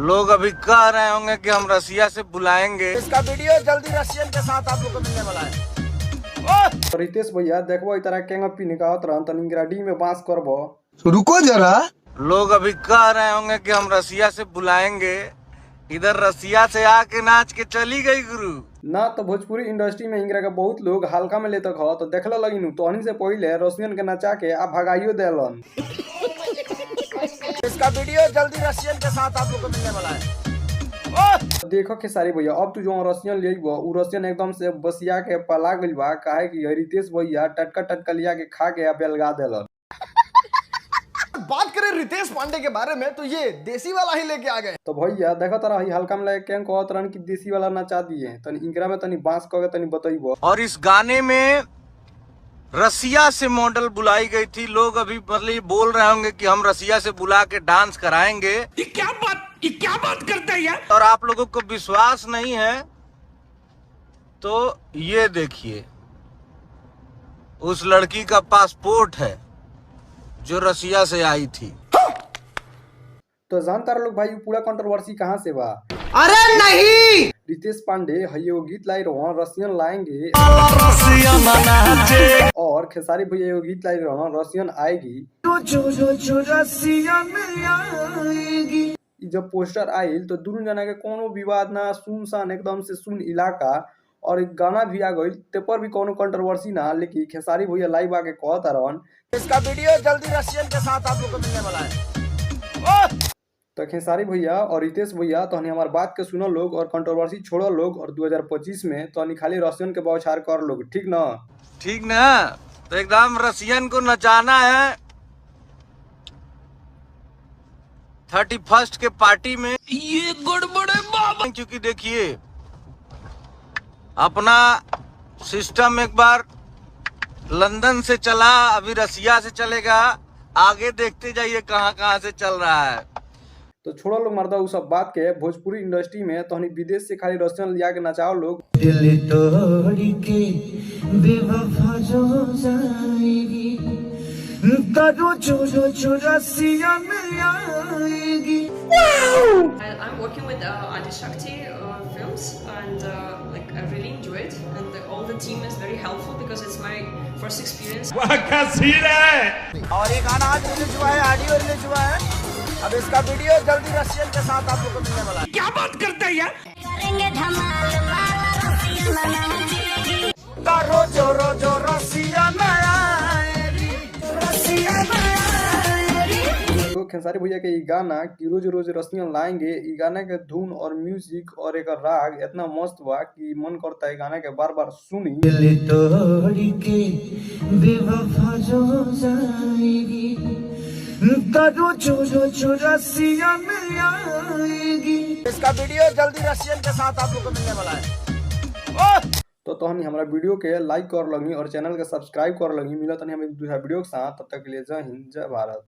लोग अभी कह रहे होंगे कि हम रसिया से बुलाएंगे। इसका वीडियो जल्दी रशियन के साथ आप लोग को मिलने वाला है। रितेश भैया देखबो इतना केंगा पी निकालत रहन तनी ग्राडी में बांस करबो। रुको जरा, लोग अभी कह रहे होंगे कि हम रसिया से बुलाएंगे, इधर रसिया से आके नाच के चली गई गुरु। ना तो भोजपुरी इंडस्ट्री में इंगरा के बहुत लोग हल्का में लेते खो तो देखला लगिनु तोहनी से पहले रसियन के नचा के आ भगाइयो देलन। इसका वीडियो जल्दी रशियन के साथ आप लोग को मिलने वाला है। देखो खेसारी भैया अब तू जो रसियन लेबो उ रसियन एकदम से बसिया के पला गइल बा, काहे कि रितेश भैया टटका लिया के खा के बेलगा देलन। बात करें रितेश पांडे के बारे में तो ये देसी वाला ही लेके आ गए। तो भैया देखो तारा ही हल्का में लेके कहत रहन कि देसी वाला नचा दिए तनी इंगरा में तनी बांस क के तनी बतइबो। और इस गाने में रसिया से मॉडल बुलाई गई थी। लोग अभी मतलब बोल रहे होंगे कि हम रसिया से बुला के डांस कराएंगे। ये क्या बात करते हैं यार। और आप लोगों को विश्वास नहीं है तो ये देखिए, उस लड़की का पासपोर्ट है जो रसिया से आई थी। तो जानता लोग भाई पूरा कंट्रोवर्सी कहाँ से बा? अरे नहीं, रितेश पांडे हयो गीत लाई रहो रसियन लाएंगे और खेसारी भैया यो गीत लाई रहो रसियन आएगी। जब पोस्टर आयल तो दोनों जना के कोनो विवाद ना, सुनसान एकदम से सुन इलाका और एक गाना भी आ गई ते पर भी कोनो कंट्रोवर्सी ना। लेकिन खेसारी भैया लाइव आके कहता रहन इसका वीडियो जल्दी रशियन के साथ आप लोग को मिलने वाला है। तो खेसारी भैया और रितेश भैया तो हमारी बात के सुनो लोग और कंट्रोवर्सी छोड़ो लोग और 2025 में तो खाली रसियन के बौछार कर लोग, ठीक ना? ठीक ना, तो एकदम रसियन को नचाना है 31 के पार्टी में। ये गड़बड़े बाबा, क्योंकि देखिए अपना सिस्टम एक बार लंदन से चला, अभी रसिया से चलेगा, आगे देखते जाइए कहाँ से चल रहा है। तो छोड़ो लोग मर्दा उस सब बात के। भोजपुरी इंडस्ट्री में तो विदेश से खाली रसियन लिया के नचाओ लोग। दिल तोड़ के बेवफा जो जाएगी करो जो रसियन आएगी। I'm working with Adi Shakti films and like I really enjoy it and all the team is very helpful because it's my first experience. और ये गाना आज रिलीज हुआ है, ऑडियो रिलीज हुआ है। अब इसका वीडियो जल्दी रशियन के साथ आप लोग को मिलने वाला है। क्या बात करते हैं यार। करेंगे धमाल वाला रसियन आएगी। रोजो रसियन आएगी, रसियन आएगी। तो खेसारी भैया के ये गाना कि रोज रोज रसियन लाएंगे, ये गाना के धुन और म्यूजिक और एक राग इतना मस्त बा कि मन करता है गाना के बार बार सुनी। दिल तोड़ के बेवफा जो जाएगी करो जो रसियन आएगी। इसका वीडियो जल्दी रशियन के साथ आप लोग को मिलने वाला है। तो हमारा वीडियो के लाइक कर लगी और चैनल के सब्सक्राइब कर लगी। मिला तनी हम एक दूसरा वीडियो के साथ, तब तक के लिए जय हिंद जय भारत।